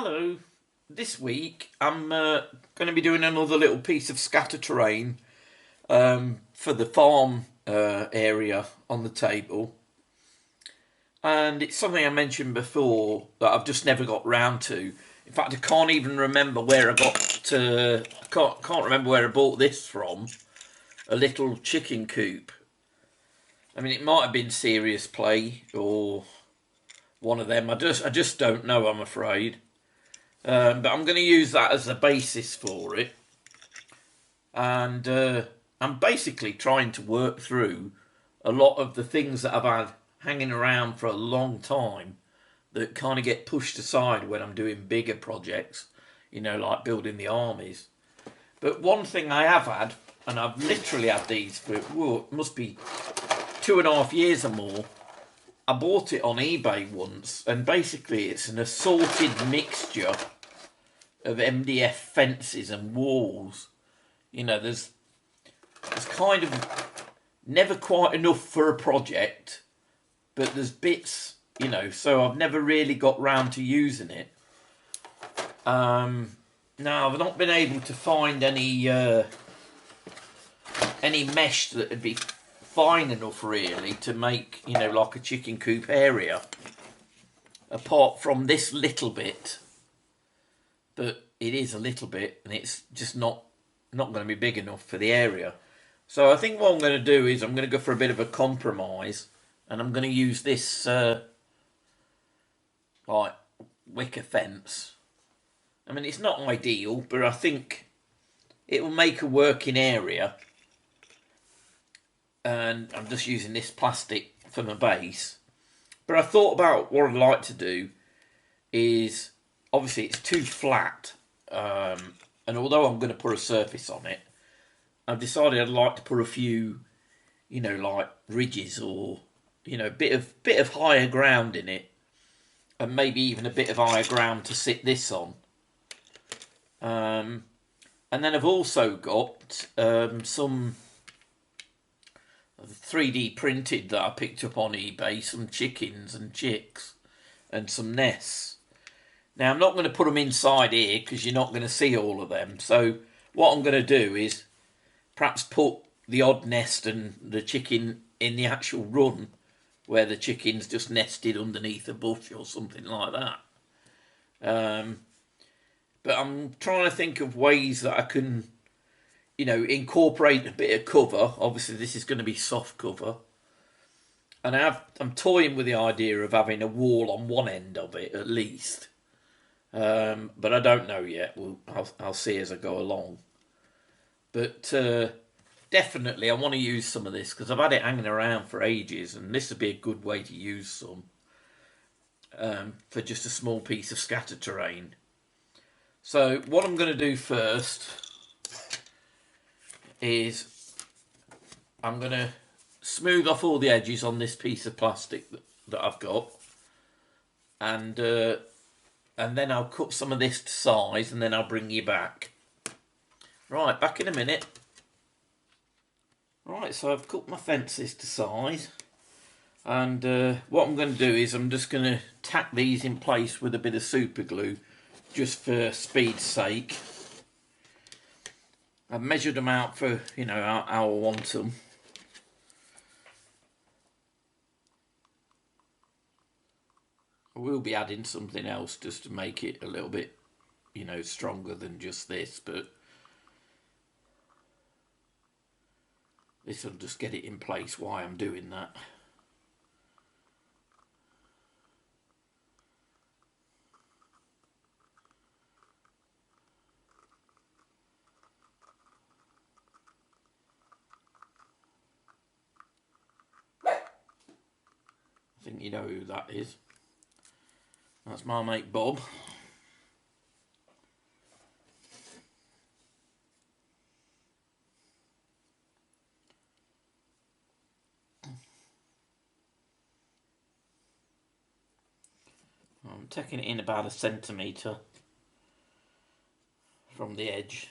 Hello. This week I'm going to be doing another little piece of scatter terrain for the farm area on the table. And it's something I mentioned before that I've just never got round to. In fact, I can't even remember where I got to. I can't remember where I bought this from. A little chicken coop. I mean, it might have been Serious Play or one of them. I just don't know, I'm afraid. But I'm going to use that as the basis for it. And I'm basically trying to work through a lot of the things that I've had hanging around for a long time that kind of get pushed aside when I'm doing bigger projects, you know, like building the armies. But one thing I have had, and I've literally had these for, it must be 2.5 years or more. I bought it on eBay once, and basically it's an assorted mixture of MDF fences and walls. You know, there's kind of never quite enough for a project, but there's bits, you know, so I've never really got round to using it. Now, I've not been able to find any mesh that would be fine enough really to make, you know, like a chicken coop area, apart from this little bit. But it is a little bit, and it's just not going to be big enough for the area. So I think what I'm going to do is I'm going to go for a bit of a compromise, and I'm going to use this like wicker fence. I mean, it's not ideal, but I think it will make a working area. And I'm just using this plastic for my base. But I thought about what I'd like to do is, obviously it's too flat, and although I'm going to put a surface on it, I've decided I'd like to put a few, you know, like ridges or, you know, bit of higher ground in it, and maybe even a bit of higher ground to sit this on. And then I've also got some 3D printed that I picked up on eBay, some chickens and chicks and some nests. Now, I'm not going to put them inside here because you're not going to see all of them. So what I'm going to do is perhaps put the odd nest and the chicken in the actual run where the chicken's just nested underneath a bush or something like that. But I'm trying to think of ways that I can, you know, incorporate a bit of cover. Obviously, this is going to be soft cover. And I'm toying with the idea of having a wall on one end of it at least. But I don't know yet. I'll see as I go along. But definitely I want to use some of this because I've had it hanging around for ages, and this would be a good way to use some for just a small piece of scatter terrain. So what I'm going to do first is I'm going to smooth off all the edges on this piece of plastic that I've got, and then I'll cut some of this to size, and then I'll bring you back. Right, back in a minute. Right, so I've cut my fences to size, and what I'm going to do is I'm just going to tack these in place with a bit of super glue, just for speed's sake. I've measured them out for, you know, how I want them. I will be adding something else just to make it a little bit, you know, stronger than just this, but this will just get it in place while I'm doing that. I think you know who that is. That's my mate Bob. I'm taking it in about 1 centimetre from the edge.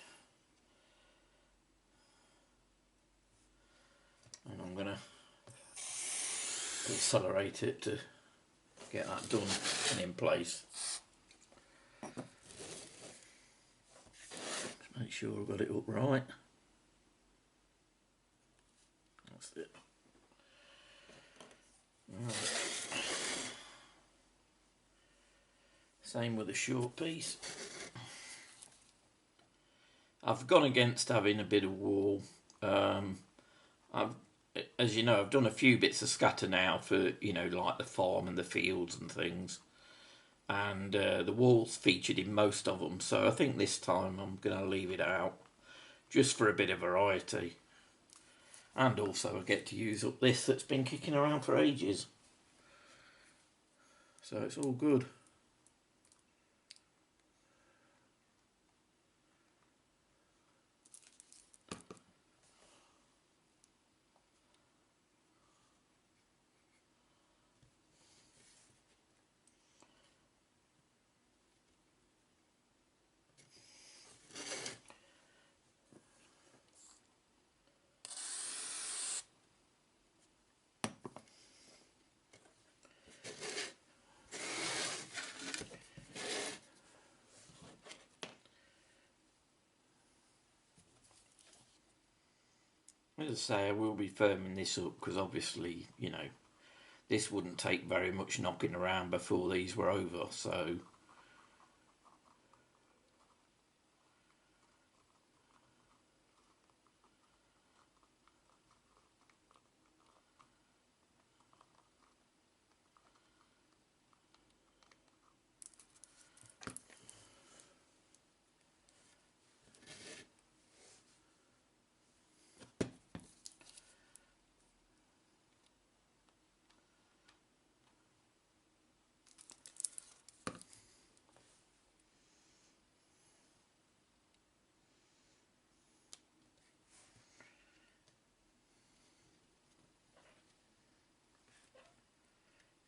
And I'm going to accelerate it to get that done and in place. Make sure I've got it up right. That's it. Right. Same with the short piece. I've gone against having a bit of wall. As you know, I've done a few bits of scatter now for, you know, like the farm and the fields and things. And the wall's featured in most of them. So I think this time I'm going to leave it out. Just for a bit of variety. And also I get to use up this that's been kicking around for ages. So it's all good. As I say, I will be firming this up because obviously, you know, this wouldn't take very much knocking around before these were over, so...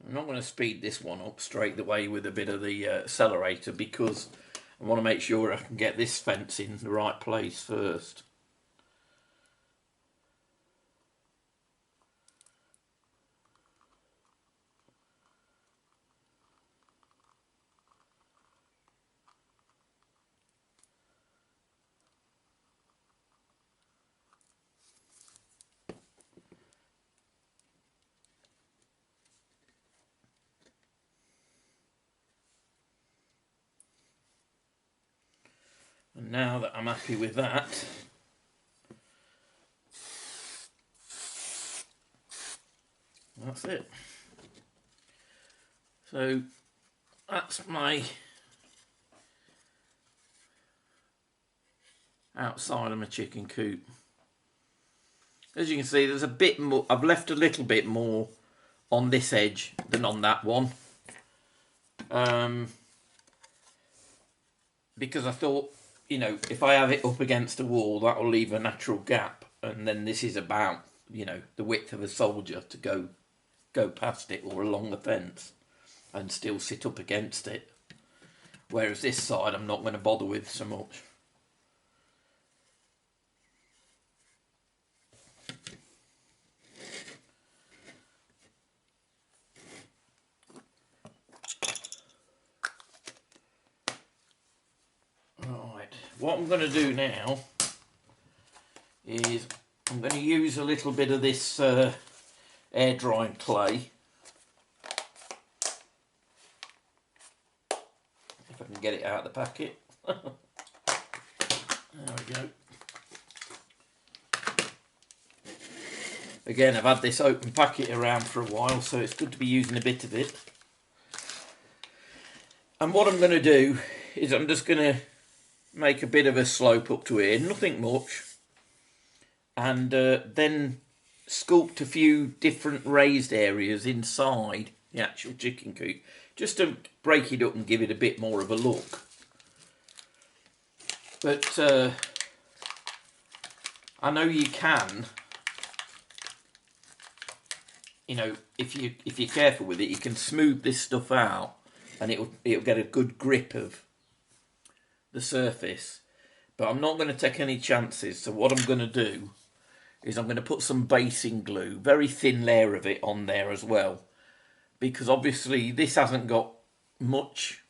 I'm not going to speed this one up straight away with a bit of the accelerator because I want to make sure I can get this fence in the right place first. And now that I'm happy with that, that's it. So that's my outside of my chicken coop. As you can see, there's a bit more, I've left a little bit more on this edge than on that one. Because I thought, you know, if I have it up against a wall, that'll leave a natural gap. And then this is about, you know, the width of a soldier to go past it or along the fence and still sit up against it. Whereas this side I'm not going to bother with so much. Right, what I'm going to do now is I'm going to use a little bit of this air drying clay. If I can get it out of the packet. There we go. Again, I've had this open packet around for a while, so it's good to be using a bit of it. And what I'm going to do is I'm just going to make a bit of a slope up to here, nothing much. And then sculpt a few different raised areas inside the actual chicken coop, just to break it up and give it a bit more of a look. But I know you can, you know, if you're careful with it, you can smooth this stuff out, and it'll get a good grip of the surface. But I'm not going to take any chances. So what I'm going to do is I'm going to put some basing glue, very thin layer of it on there as well, because obviously this hasn't got much,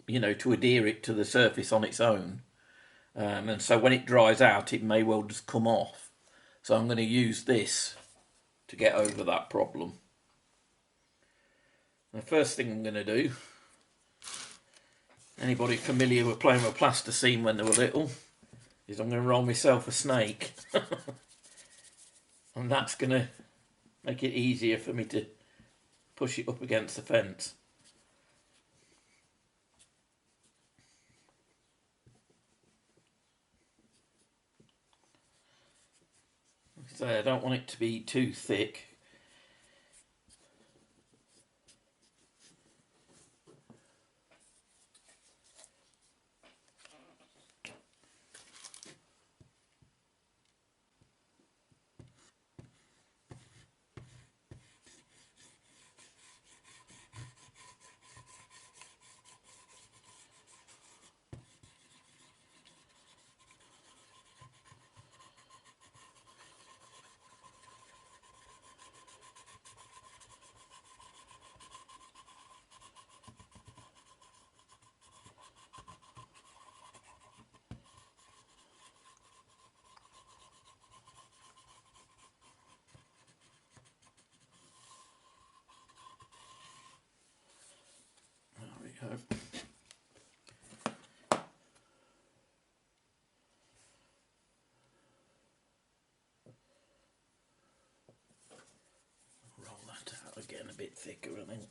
you know, to adhere it to the surface on its own. and so when it dries out it may well just come off. So I'm going to use this to get over that problem. The first thing I'm going to do, anybody familiar with playing with plasticine when they were little, is I'm going to roll myself a snake. And that's going to make it easier for me to push it up against the fence. So I don't want it to be too thick. There we go. Roll that out again a bit thicker, I think.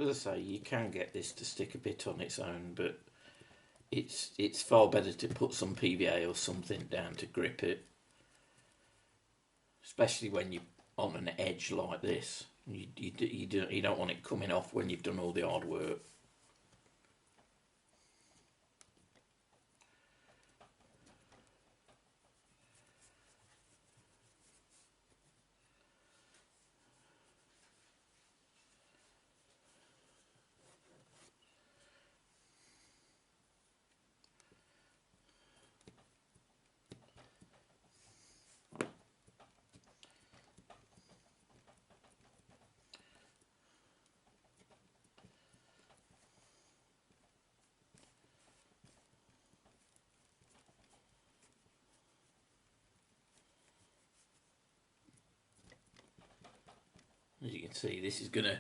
As I say, you can get this to stick a bit on its own, but it's far better to put some PVA or something down to grip it, especially when you're on an edge like this. You don't want it coming off when you've done all the hard work. As you can see, this is going to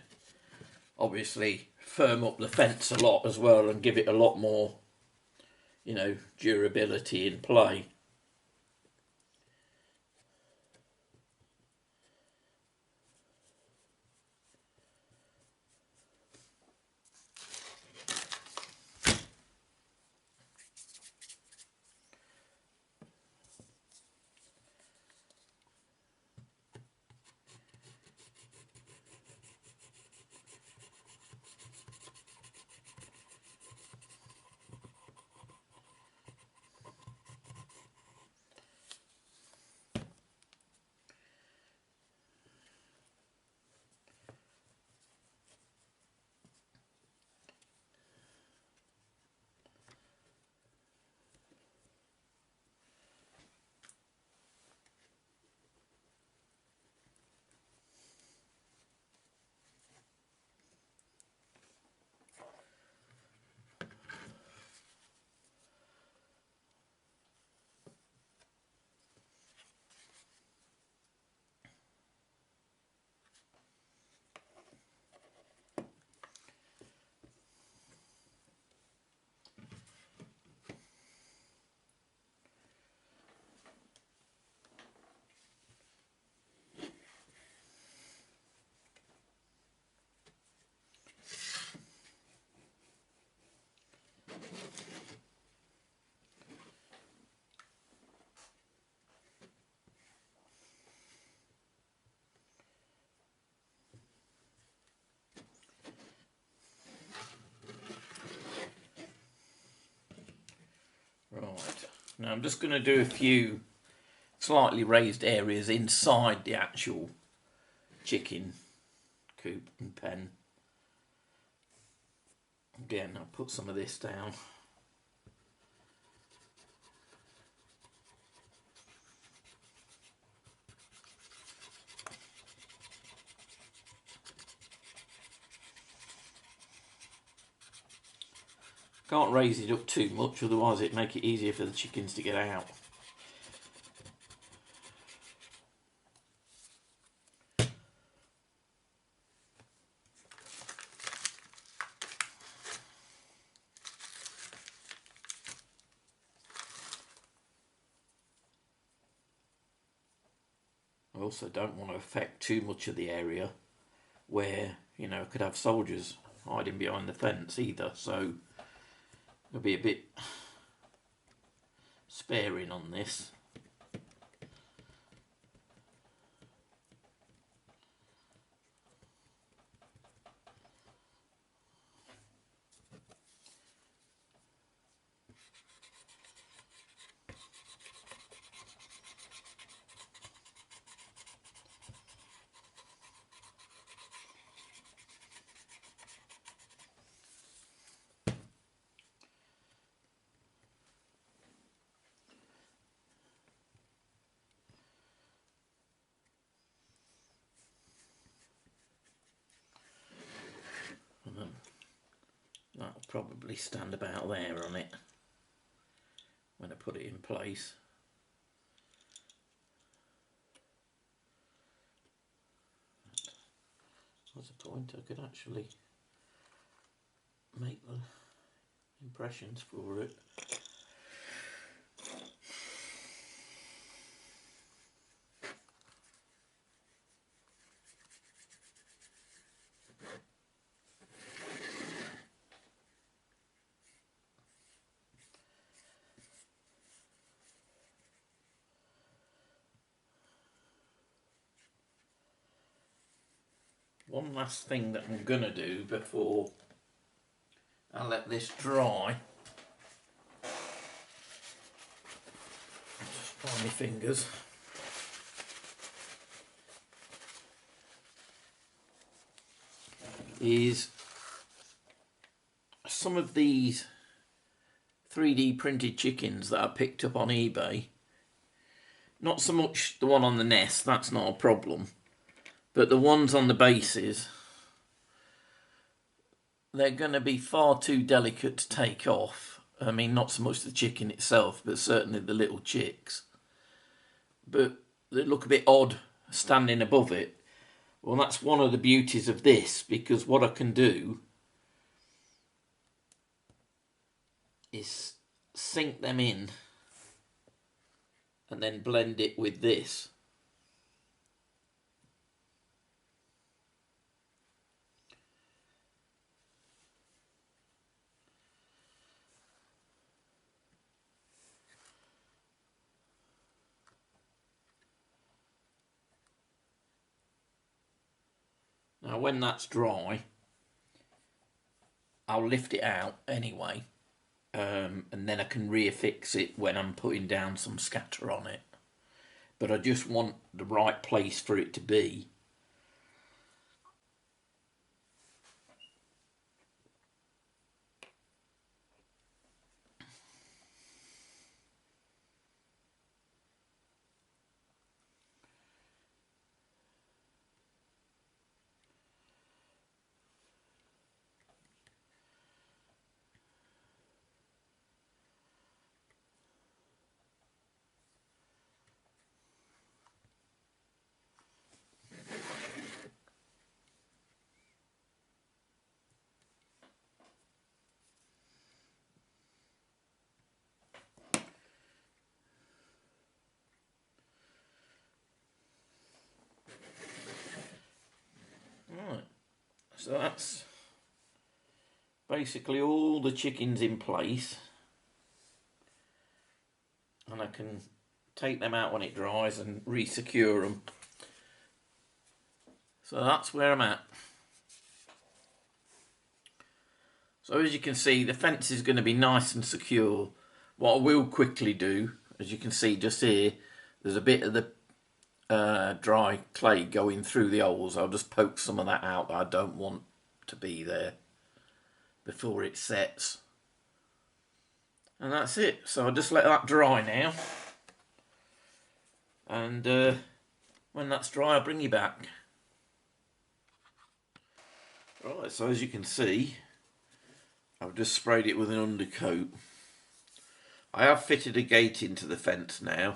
obviously firm up the fence a lot as well and give it a lot more, you know, durability in play. Now I'm just going to do a few slightly raised areas inside the actual chicken coop and pen. Again, I'll put some of this down. Can't raise it up too much, otherwise it'd make it easier for the chickens to get out. I also don't want to affect too much of the area where, you know, I could have soldiers hiding behind the fence either, so I'll be a bit sparing on this. That'll probably stand about there on it when I put it in place. What's the point? I could actually make the impressions for it. One last thing that I'm gonna do before I let this dry. Just find my fingers. Is some of these 3D printed chickens that I picked up on eBay. Not so much the one on the nest, that's not a problem. But the ones on the bases, they're going to be far too delicate to take off. I mean, not so much the chicken itself, but certainly the little chicks. But they look a bit odd standing above it. Well, that's one of the beauties of this, because what I can do is sink them in and then blend it with this. Now when that's dry, I'll lift it out anyway, and then I can reaffix it when I'm putting down some scatter on it. But I just want the right place for it to be. Right, so that's basically all the chickens in place, and I can take them out when it dries and re-secure them. So that's where I'm at. So as you can see, the fence is going to be nice and secure What I will quickly do, as you can see just here, there's a bit of the dry clay going through the holes. I'll just poke some of that out that I don't want to be there before it sets. And that's it. So I'll just let that dry now. And when that's dry, I'll bring you back. Right, so as you can see, I've just sprayed it with an undercoat. I have fitted a gate into the fence now.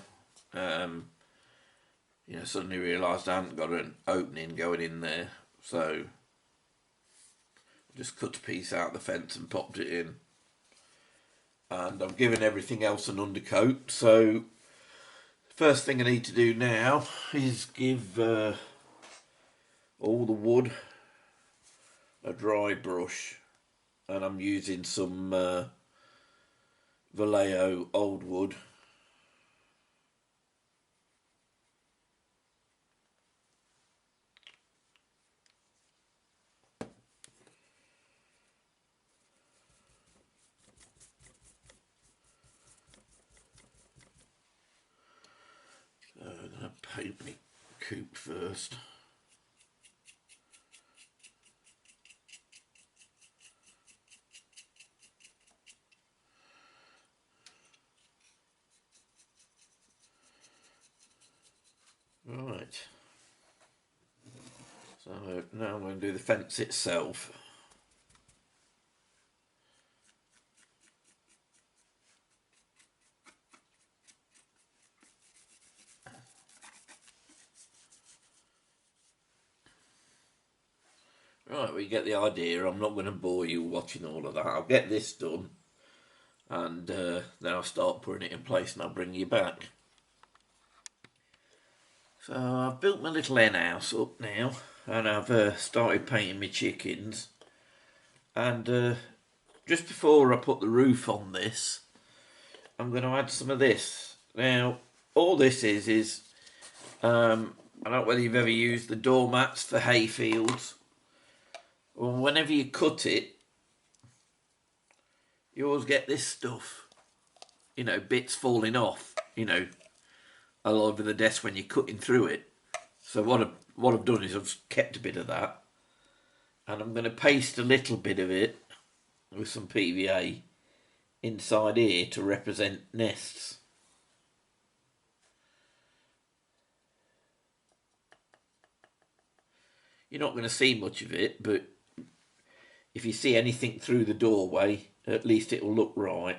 You know, suddenly realised I haven't got an opening going in there, so just cut a piece out of the fence and popped it in. And I've given everything else an undercoat, so first thing I need to do now is give all the wood a dry brush, and I'm using some Vallejo old wood. So I'm going to paint my coop first. Right, so now I'm going to do the fence itself. Right, we get the idea. I'm not going to bore you watching all of that. I'll get this done, and then I'll start putting it in place and I'll bring you back. So I've built my little hen house up now, and I've started painting my chickens. And just before I put the roof on this, I'm going to add some of this. Now, all this is I don't know whether you've ever used the doormats for hay fields. Well, whenever you cut it, you always get this stuff, you know, bits falling off, you know, all over the desk when you're cutting through it. So what I've done is I've kept a bit of that, and I'm going to paste a little bit of it with some PVA inside here to represent nests. You're not going to see much of it, but if you see anything through the doorway, at least it'll look right.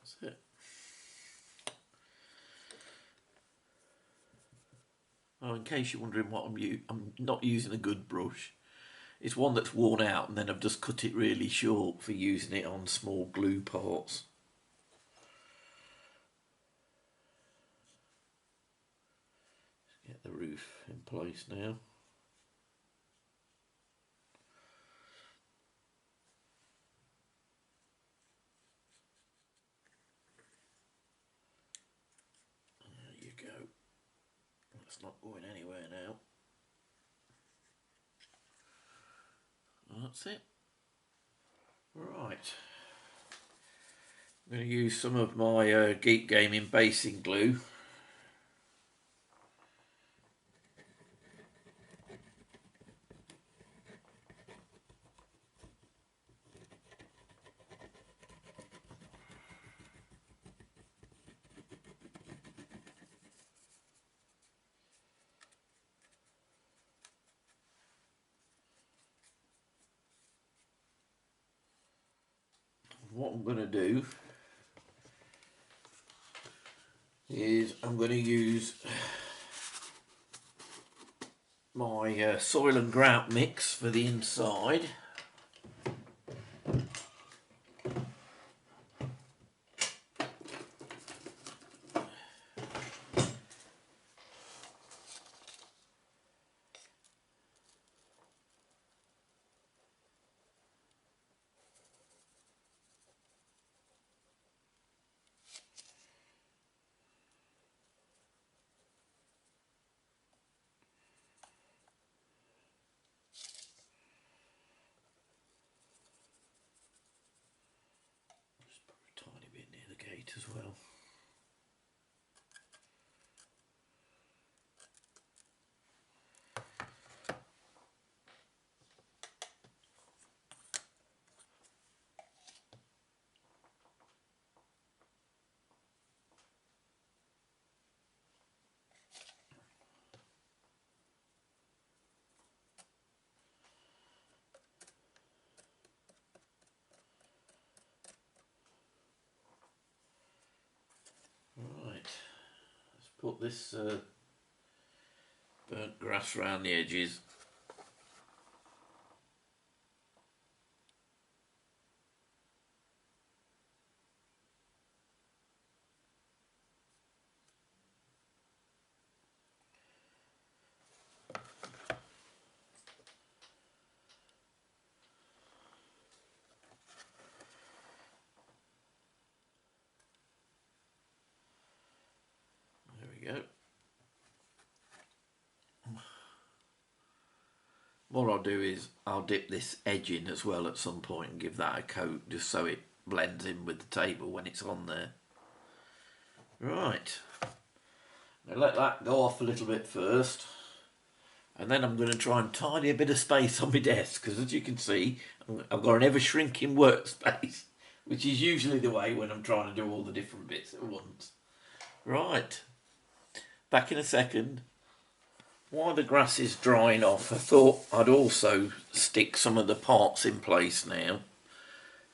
That's it. Oh, in case you're wondering what I'm not using a good brush. It's one that's worn out, and then I've just cut it really short for using it on small glue parts. Get the roof in place now. There you go. That's not going anywhere now. That's it. Right. I'm going to use some of my Geek Gaming basing glue. What I'm going to do is I'm going to use my soil and grout mix for the inside. put this burnt grass around the edges. There we go. What I'll do is I'll dip this edge in as well at some point and give that a coat just so it blends in with the table when it's on there. Right, now let that go off a little bit first, and then I'm going to try and tidy a bit of space on my desk, because as you can see I've got an ever shrinking workspace, which is usually the way when I'm trying to do all the different bits at once. Right, back in a second. While the grass is drying off, I thought I'd also stick some of the parts in place now.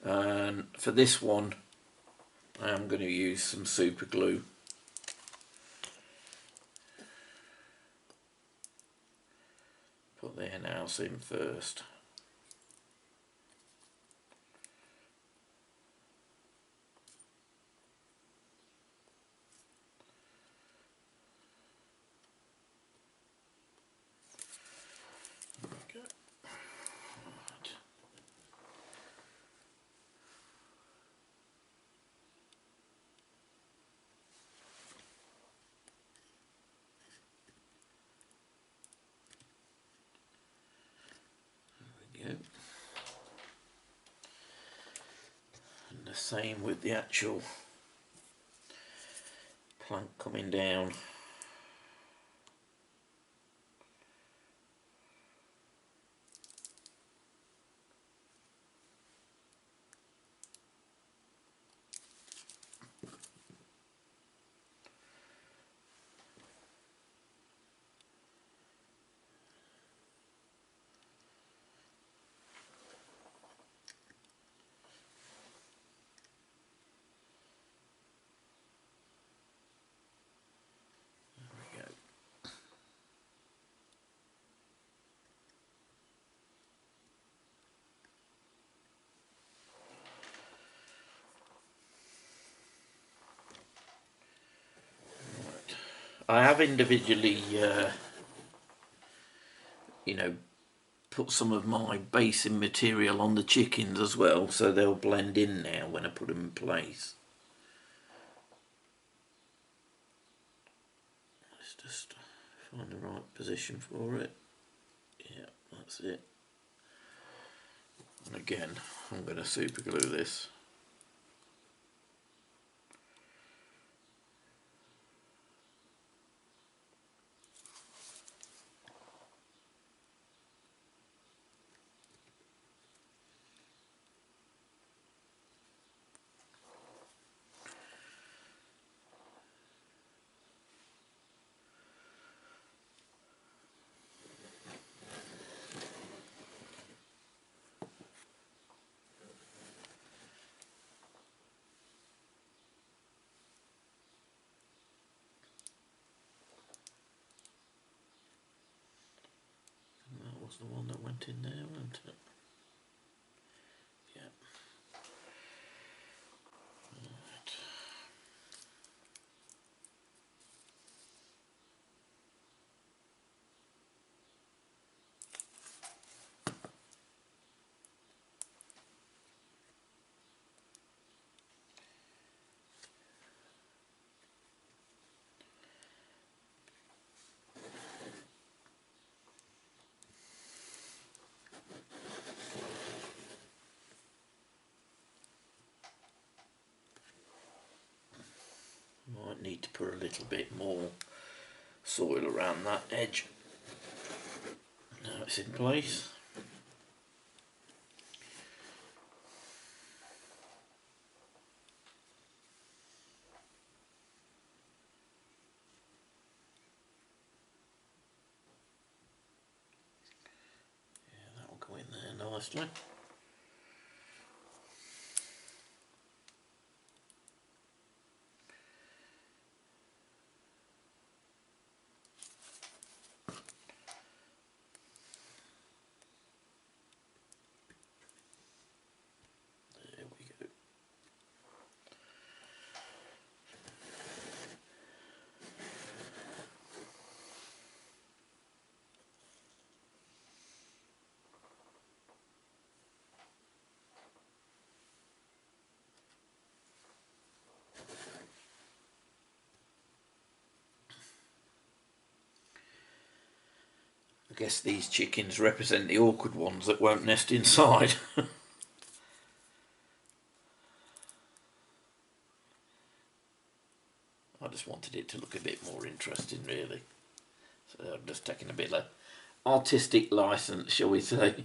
And for this one, I am going to use some super glue. Put the hen house in first. And the same with the actual plank coming down. I have individually, put some of my basing material on the chickens as well, so they'll blend in now when I put them in place. Let's just find the right position for it. Yeah, that's it. And again, I'm going to super glue this. Was the one that went in there, wasn't it? Yeah. Right. Might need to put a little bit more soil around that edge. Now it's in place. Yeah, that will go in there nicely. guess these chickens represent the awkward ones that won't nest inside. I just wanted it to look a bit more interesting, really. So I'm just taking a bit of artistic license, shall we say.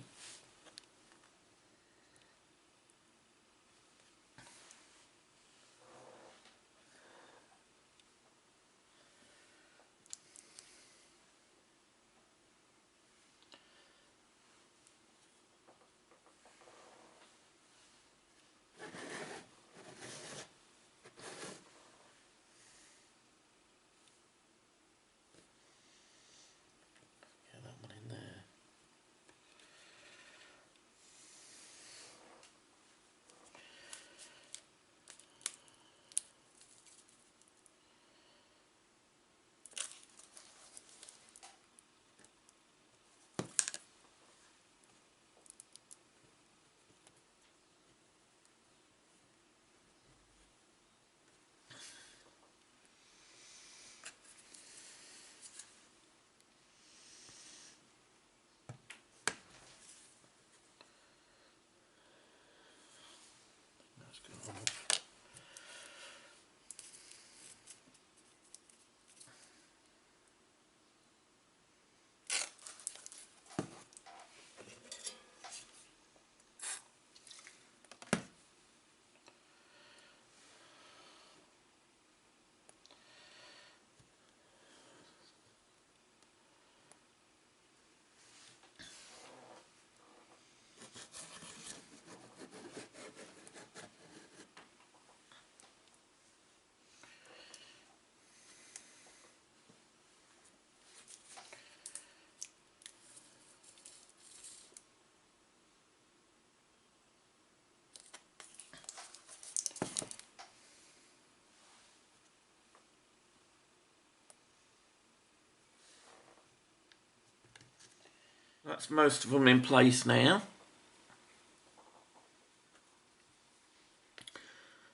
That's most of them in place now.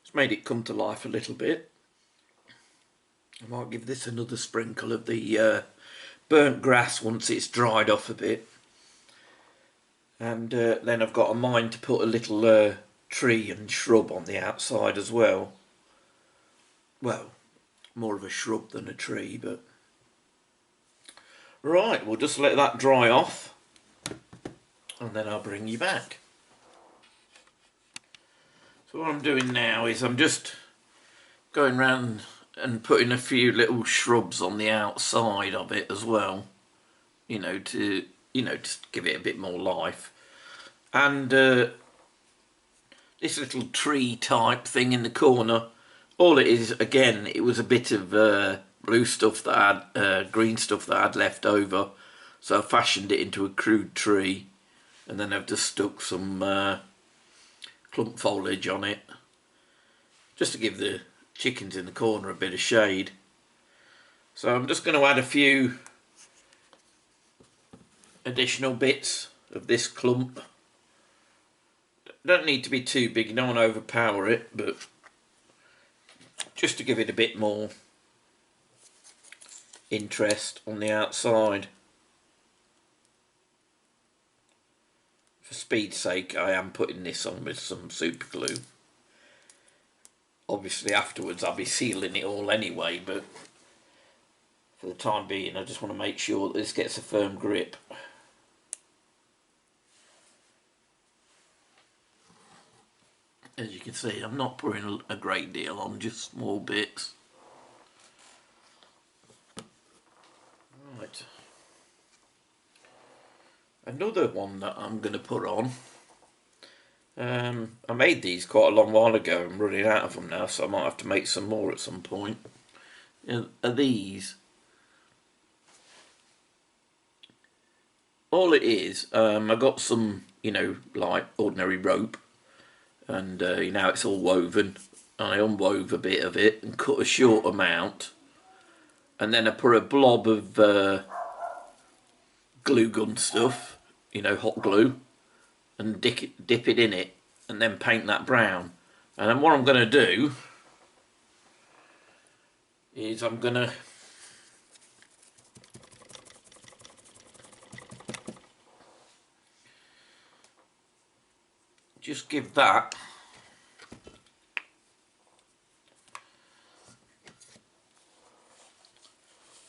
It's made it come to life a little bit. I might give this another sprinkle of the burnt grass once it's dried off a bit. And then I've got a mind to put a little tree and shrub on the outside as well. Well, more of a shrub than a tree, but... Right, we'll just let that dry off. And then I'll bring you back. So what I'm doing now is I'm just going round and putting a few little shrubs on the outside of it as well. To just give it a bit more life. And this little tree type thing in the corner, all it is, again, it was a bit of blue stuff that I had, green stuff that I had left over. So I fashioned it into a crude tree. And then I've just stuck some clump foliage on it, just to give the chickens in the corner a bit of shade. So I'm just going to add a few additional bits of this clump. Don't need to be too big, you don't want to overpower it, but just to give it a bit more interest on the outside. For speed's sake, I am putting this on with some super glue. Obviously afterwards I'll be sealing it all anyway, but for the time being I just want to make sure that this gets a firm grip. As you can see, I'm not putting a great deal on, just small bits. Right. Another one that I'm going to put on, I made these quite a long while ago. I'm running out of them now, so I might have to make some more at some point. Are these. All it is, I got some, like ordinary rope, and it's all woven. I unwove a bit of it and cut a short amount, and then I put a blob of glue gun stuff, hot glue, and dip it in it, and then paint that brown. And then what I'm going to do is I'm going to just give that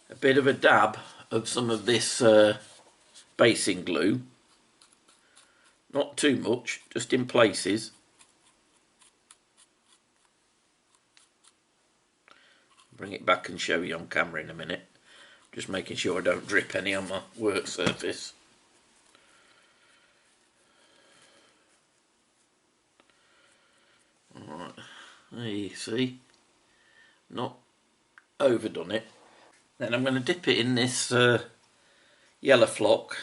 a bit of a dab of some of this basing glue. Not too much, just in places. Bring it back and show you on camera in a minute. Just making sure I don't drip any on my work surface. Alright, there you see. Not overdone it. Then I'm going to dip it in this yellow flock.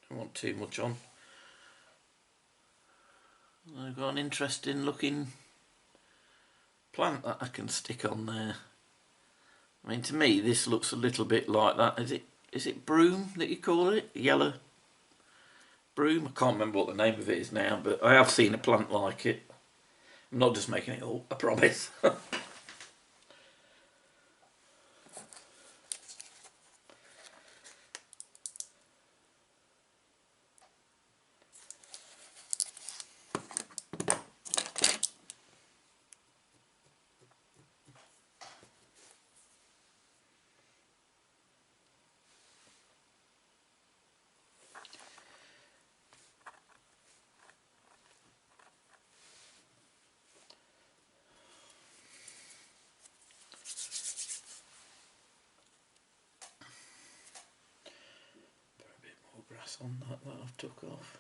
Don't want too much on. I've got an interesting looking plant that I can stick on there. I mean, to me this looks a little bit like that. Is it broom that you call it? Yellow broom? I can't remember what the name of it is now, but I have seen a plant like it. I'm not just making it up, I promise. Grass on that I've took off.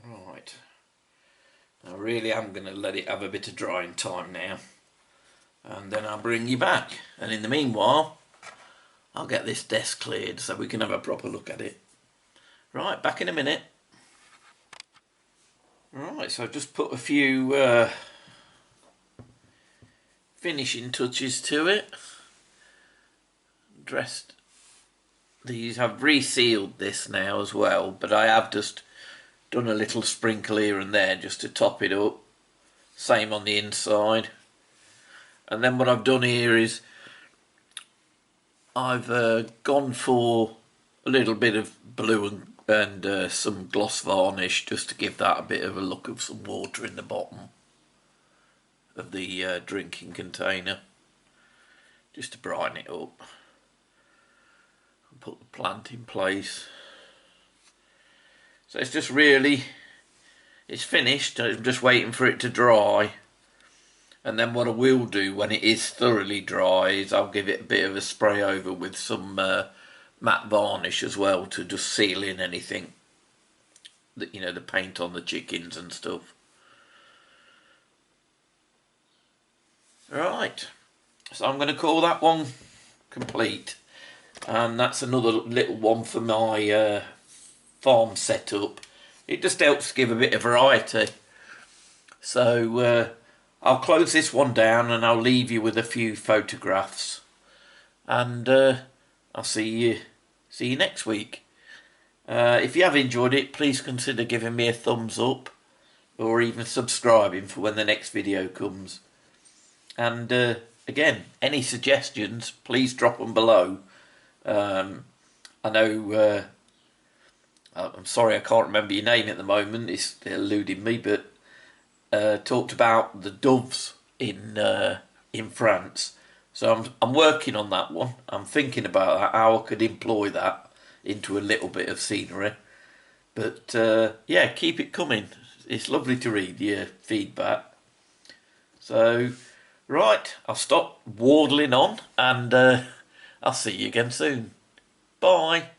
Right, I really am going to let it have a bit of drying time now, and then I'll bring you back, and in the meanwhile I'll get this desk cleared so we can have a proper look at it. Right, back in a minute. Right, so I've just put a few finishing touches to it. Dressed these, I've resealed this now as well, but I have just done a little sprinkle here and there just to top it up. Same on the inside. And then what I've done here is I've gone for a little bit of blue and some gloss varnish just to give that a bit of a look of some water in the bottom of the drinking container, just to brighten it up and put the plant in place. So it's just really, it's finished. I'm just waiting for it to dry, and then what I will do when it is thoroughly dry is I'll give it a bit of a spray over with some matte varnish as well to just seal in anything that, you know, the paint on the chickens and stuff. Right, so I'm going to call that one complete, and that's another little one for my farm setup. It just helps give a bit of variety. So I'll close this one down and I'll leave you with a few photographs, and I'll see you next week. If you have enjoyed it, please consider giving me a thumbs up or even subscribing for when the next video comes. And again, any suggestions, please drop them below. I know I'm sorry I can't remember your name at the moment, it's eluding me, but talked about the doves in France. So I'm working on that one. I'm thinking about that, how I could employ that into a little bit of scenery. But yeah, keep it coming. It's lovely to read your feedback. So right, I'll stop waddling on and I'll see you again soon. Bye.